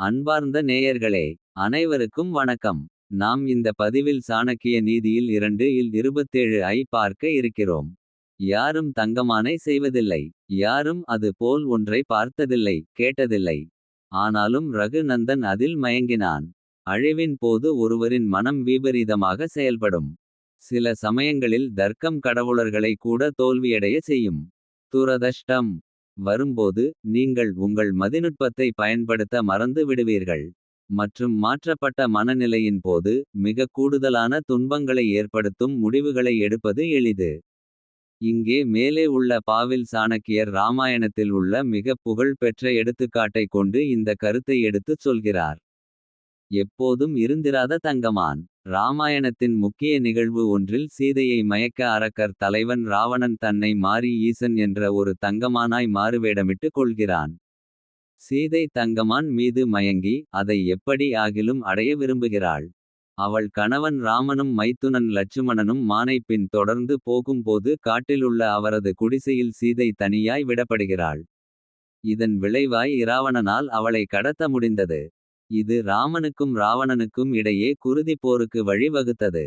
அன்பார்ந்த நேயர்களே, அனைவருக்கும் வணக்கம். நாம் இந்த பதிவில் சாணக்கிய நீதியில் 2 இல் 27 ஐ பார்க்க இருக்கிறோம். யாரும் தங்கமானை செய்வதில்லை. யாரும் அது போல் ஒன்றை பார்த்ததில்லை, கேட்டதில்லை. ஆனாலும் ரகுநந்தன் அதில் மயங்கினான். அழிவின் போது ஒருவரின் மனம் விபரீதமாக செயல்படும். சில சமயங்களில் தர்க்கம் கடவுளர்களை கூட தோல்வியடைய செய்யும். துரதஷ்டம் வரும்போது நீங்கள் உங்கள் மதிநுட்பத்தை பயன்படுத்த மறந்து விடுவீர்கள். மற்றும் மாற்றப்பட்ட மனநிலையின் போது மிக கூடுதலான துன்பங்களை ஏற்படுத்தும் முடிவுகளை எடுப்பது எளிது. இங்கே மேலே உள்ள பாவில் சாணக்கியர் ராமாயணத்தில் உள்ள மிக புகழ் பெற்ற எடுத்துக்காட்டை கொண்டு இந்த கருத்தை எடுத்துச் சொல்கிறார். எப்போதும் இருந்திராத தங்கமான். ராமாயணத்தின் முக்கிய நிகழ்வு ஒன்றில் சீதையை மயக்க அரக்கர் தலைவன் ராவணன் தன்னை மாறி ஈசன் என்ற ஒரு தங்கமானாய் மாறுவேடமிட்டு கொள்கிறான். சீதை தங்கமான் மீது மயங்கி அதை எப்படி ஆகிலும் அடைய விரும்புகிறாள். அவள் கணவன் ராமனும் மைத்துனன் லட்சுமணனும் மானை பின் தொடர்ந்து போகும்போது காட்டிலுள்ள அவரது குடிசையில் சீதை தனியாய் விடப்படுகிறாள். இதன் விளைவாய் இராவணனால் அவளை கடத்த முடிந்தது. இது ராமனுக்கும் ராவணனுக்கும் இடையே குருதிப் போருக்கு வழி வகுத்தது.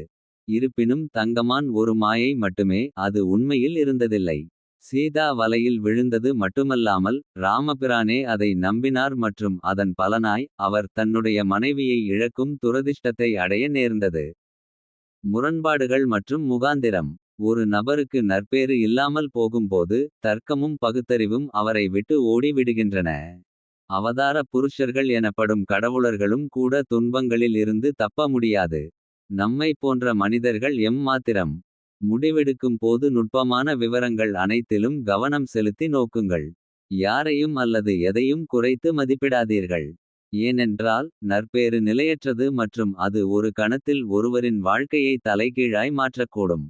இருப்பினும் தங்கமான் ஒரு மாயை மட்டுமே, அது உண்மையில் இருந்ததில்லை. சீதா வலையில் விழுந்தது மட்டுமல்லாமல் ராமபிரானே அதை நம்பினார் மற்றும் அதன் பலனாய் அவர் தன்னுடைய மனைவியை இழக்கும் துரதிர்ஷ்டத்தை அடைய நேர்ந்தது. முரண்பாடுகள் மற்றும் முகாந்திரம். ஒரு நபருக்கு நற்பேறு இல்லாமல் போகும்போது தர்க்கமும் பகுத்தறிவும் அவரை விட்டு ஓடி விடுகின்றன. அவதார புருஷர்கள் எனப்படும் கடவுளர்களும் கூட துன்பங்களில் இருந்து தப்ப முடியாது. நம்மை போன்ற மனிதர்கள் மாத்திரம். முடிவெடுக்கும் போது நுட்பமான விவரங்கள் அனைத்திலும் கவனம் செலுத்தி நோக்குங்கள். யாரையும் அல்லது எதையும் குறைத்து மதிப்பிடாதீர்கள். ஏனென்றால் நற்பேறு நிலையற்றது மற்றும் அது ஒரு கணத்தில் ஒருவரின் வாழ்க்கையை தலைகீழாய் மாற்றக்கூடும்.